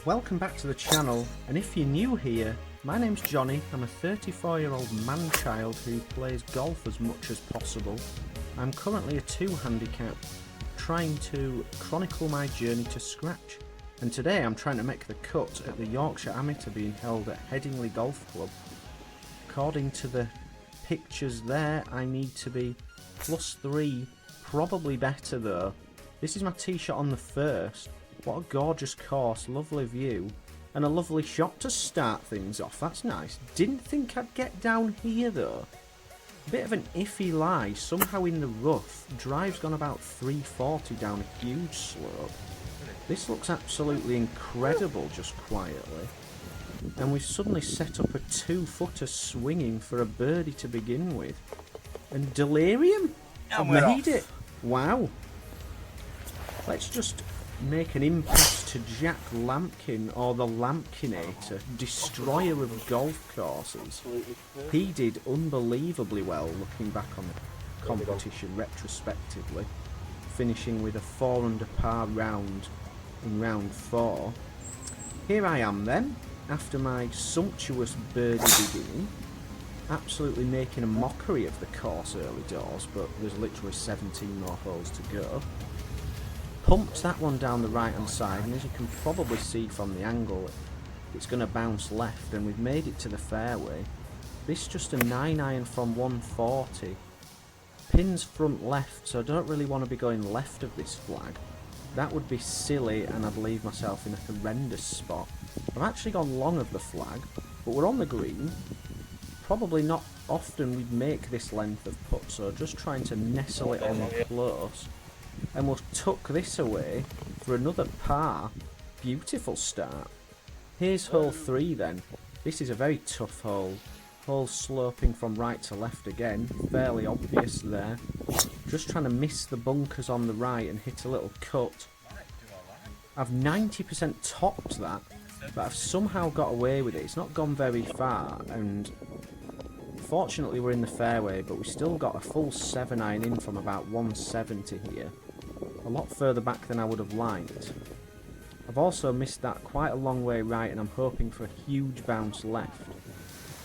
Welcome back to the channel, and if you're new here, my name's Johnny. I'm a 34-year-old man-child who plays golf as much as possible. I'm currently a 2 handicap, trying to chronicle my journey to scratch, and today I'm trying to make the cut at the Yorkshire Amateur being held at Headingley Golf Club. According to the pictures there, I need to be +3, probably better though. This is my tee shot on the first. What a gorgeous course, lovely view, and a lovely shot to start things off. That's nice. Didn't think I'd get down here though. Bit of an iffy lie, somehow in the rough. Drive's gone about 340 down a huge slope. This looks absolutely incredible just quietly. And we've suddenly set up a 2-footer swinging for a birdie to begin with. And Delirium? I've made it! Wow. Let's just make an impasse to Jack Lampkin, or the Lampkinator, destroyer of golf courses. He did unbelievably well looking back on the competition retrospectively, finishing with a 4 under par round in round 4. Here I am then, after my sumptuous birdie beginning, absolutely making a mockery of the course early doors, but there's literally 17 more holes to go. Pumped that one down the right hand side, and as you can probably see from the angle, it's going to bounce left, and we've made it to the fairway. This is just a 9-iron from 140. Pins front left, so I don't really want to be going left of this flag. That would be silly, and I'd leave myself in a horrendous spot. I've actually gone long of the flag, but we're on the green. Probably not often we'd make this length of putt, so just trying to nestle it on close. And we'll tuck this away for another par. Beautiful start. Here's hole 3 then. This is a very tough hole. Hole sloping from right to left again. Fairly obvious there. Just trying to miss the bunkers on the right and hit a little cut. I've 90% topped that, but I've somehow got away with it. It's not gone very far, and fortunately we're in the fairway, but we still got a full 7-iron in from about 170 here. A lot further back than I would have liked. I've also missed that quite a long way right, and I'm hoping for a huge bounce left,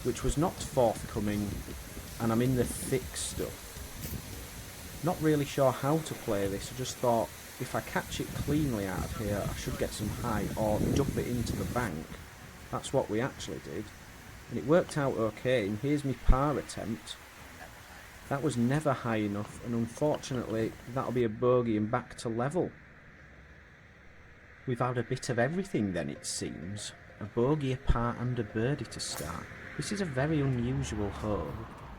which was not forthcoming, and I'm in the thick stuff. Not really sure how to play this. I just thought if I catch it cleanly out of here, I should get some height or dump it into the bank. That's what we actually did, and it worked out okay. And here's my par attempt. That was never high enough, and unfortunately that'll be a bogey and back to level. We've had a bit of everything then, it seems. A bogey, a par and a birdie to start. This is a very unusual hole,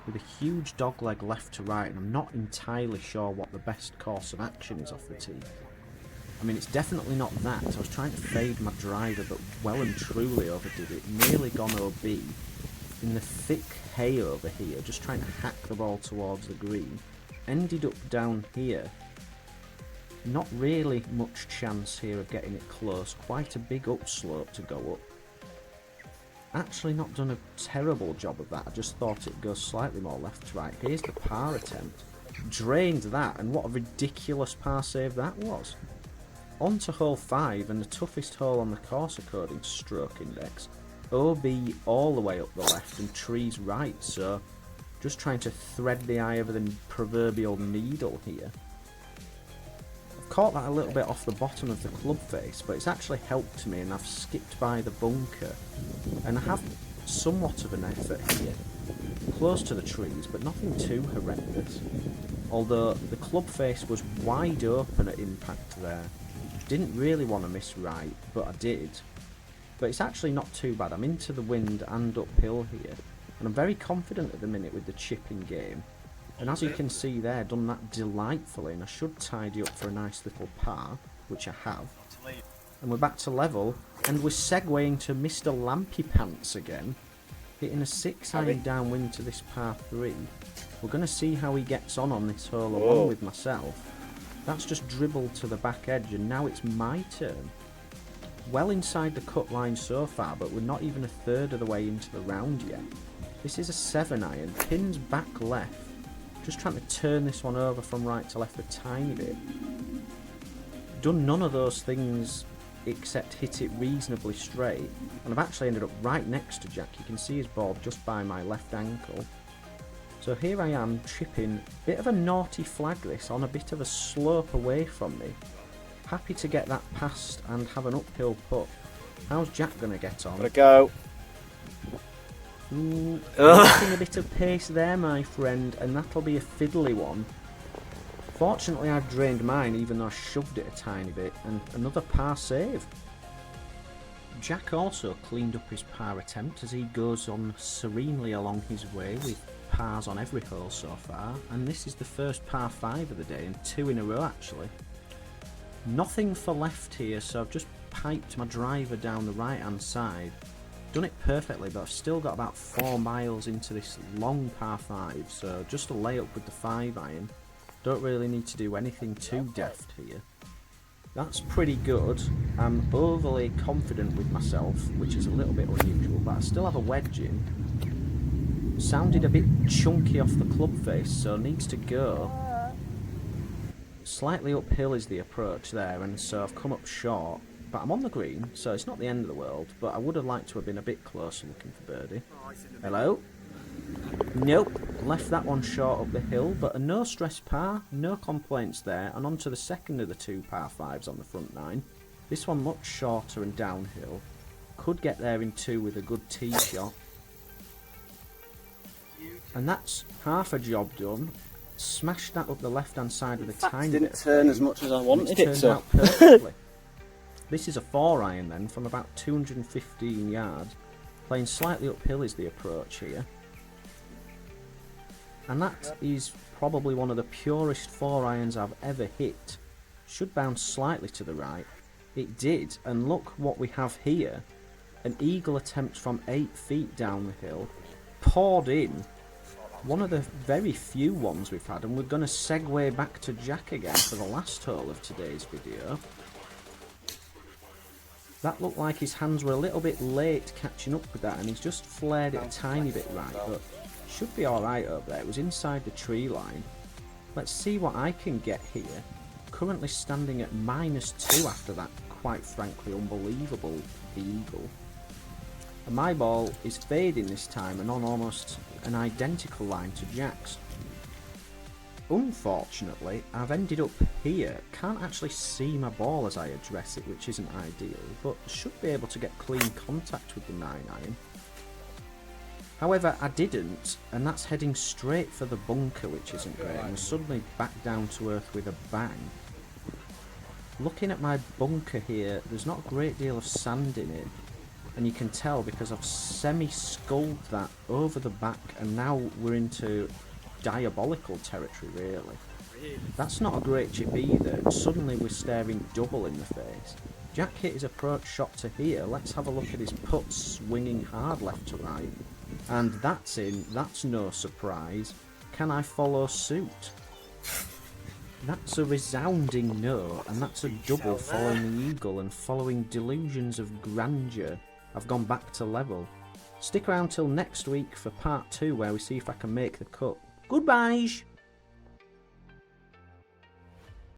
with a huge dogleg left to right, and I'm not entirely sure what the best course of action is off the tee. I mean, it's definitely not that. I was trying to fade my driver, but well and truly overdid it. Nearly gone OB. In the thick hay over here, just trying to hack the ball towards the green. Ended up down here. Not really much chance here of getting it close. Quite a big upslope to go up. Actually not done a terrible job of that. I just thought it'd go slightly more left to right. Here's the par attempt. Drained that, and what a ridiculous par save that was. On to hole 5, and the toughest hole on the course according to Stroke Index. OB all the way up the left and trees right, so just trying to thread the eye over the proverbial needle here. I've caught that a little bit off the bottom of the club face, but it's actually helped me, and I've skipped by the bunker, and I have somewhat of an effort here. Close to the trees, but nothing too horrendous. Although the club face was wide open at impact there. Didn't really want to miss right, but I did. But it's actually not too bad. I'm into the wind and uphill here, and I'm very confident at the minute with the chipping game. And as you can see there, done that delightfully, and I should tidy up for a nice little par, which I have. And we're back to level, and we're segueing to Mr. Lampy Pants again, hitting a 6-iron downwind to this par 3. We're going to see how he gets on this hole along with myself. That's just dribbled to the back edge, and now it's my turn. Well inside the cut line so far, but we're not even a third of the way into the round yet. This is a 7-iron, pins back left. Just trying to turn this one over from right to left a tiny bit. Done none of those things except hit it reasonably straight, and I've actually ended up right next to Jack. You can see his ball just by my left ankle. So here I am chipping, bit of a naughty flag this, on a bit of a slope away from me. Happy to get that past and have an uphill putt. How's Jack going to get on? Gotta go. Ooh, missing a bit of pace there, my friend, and that'll be a fiddly one. Fortunately, I've drained mine, even though I shoved it a tiny bit, and another par save. Jack also cleaned up his par attempt as he goes on serenely along his way with pars on every hole so far, and this is the first par 5 of the day, and 2 in a row actually. Nothing for left here, so I've just piped my driver down the right hand side. Done it perfectly, but I've still got about 4 miles into this long par 5, so just a layup with the 5 iron. Don't really need to do anything too deft here. That's pretty good. I'm overly confident with myself, which is a little bit unusual, but I still have a wedge in. Sounded a bit chunky off the club face, so needs to go. Slightly uphill is the approach there, and so I've come up short. But I'm on the green, so it's not the end of the world, but I would have liked to have been a bit closer looking for birdie. Hello? Nope, left that one short up the hill, but a no stress par, no complaints there, and on to the second of the 2 par 5s on the front 9. This one much shorter and downhill. Could get there in 2 with a good tee shot. And that's half a job done. Smashed that up the left hand side with a tiny bit. Didn't turn as much as I wanted it Turned to. out perfectly. This is a 4 iron then, from about 215 yards. Playing slightly uphill is the approach here. And that is probably one of the purest 4 irons I've ever hit. Should bounce slightly to the right. It did, and look what we have here. An eagle attempt from 8 feet down the hill. Poured in. One of the very few ones we've had, and we're going to segue back to Jack again for the last hole of today's video. That looked like his hands were a little bit late catching up with that, and he's just flared it a tiny bit right, but should be alright up there. It was inside the tree line. Let's see what I can get here. Currently standing at -2 after that, quite frankly, unbelievable eagle. And my ball is fading this time and on almost an identical line to Jack's. Unfortunately, I've ended up here. Can't actually see my ball as I address it, which isn't ideal, but should be able to get clean contact with the 9 iron. However, I didn't, and that's heading straight for the bunker, which isn't great, and suddenly back down to earth with a bang. Looking at my bunker here, there's not a great deal of sand in it, and you can tell because I've semi-sculled that over the back, and now we're into diabolical territory, really. That's not a great chip either, and suddenly we're staring double in the face. Jack hit his approach shot to here. Let's have a look at his putt, swinging hard left to right. And that's in. That's no surprise. Can I follow suit? That's a resounding no, and that's a double following the eagle and following delusions of grandeur. I've gone back to level. Stick around till next week for part 2 where we see if I can make the cut. Goodbye!